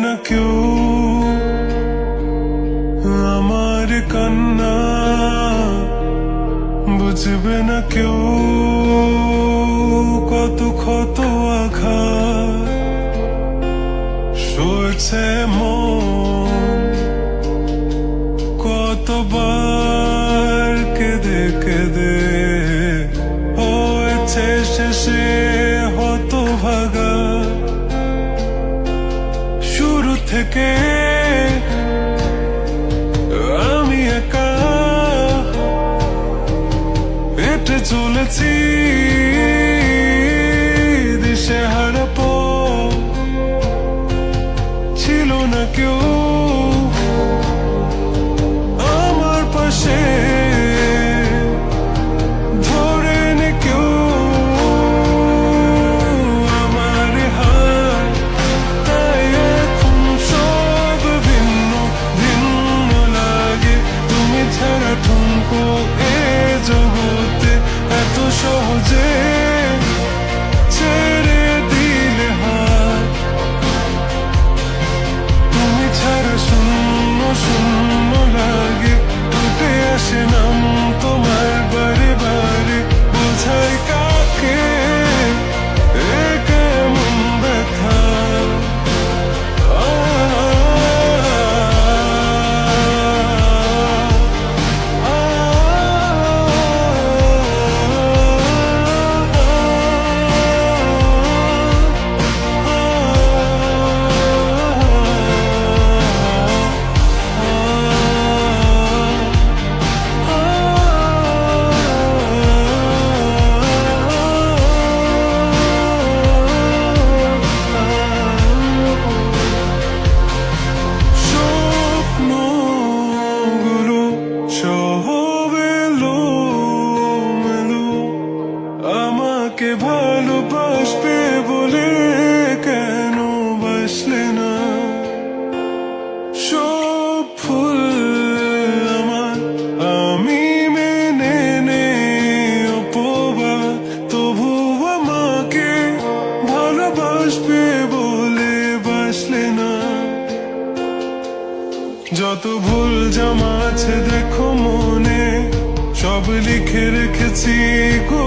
না কেউ আমার কান্না, বুঝবে না কেউ কত ক্ষত আঘাত সয়েছে মন, কতবার কেঁদে কেঁদে হয়েছে শেষে হতভাগা। শুরু থেকে আমি একা হেঁটে চলেছি দিশেহারা পথ, ছিল না কেউ আমার পাশে ধরে নে কেউ আমার হাত, তাই এখন সব ভিন্ন ভিন্ন লাগে। তুমি ছাড়া ঠুনকো এ জগতে এত সহজে ছেড়ে দিলে হাত, তুমি ছাড়া শূন্য শূন্য লাগে। উঠে আসে নাম তোমার বারে বারে, বোঝাই কাকে এ কেমন ব্যথা। আমাকে ভালোবাসবে বলে কেন বাসলে না? সব ফুল আমার আমি মেনে নেই অপবাদ, তবু আমাকে ভালোবাসবে বলে বাসলে না। যত ভুল জমা আছে দেখো মনে, সব লিখে রেখেছি গো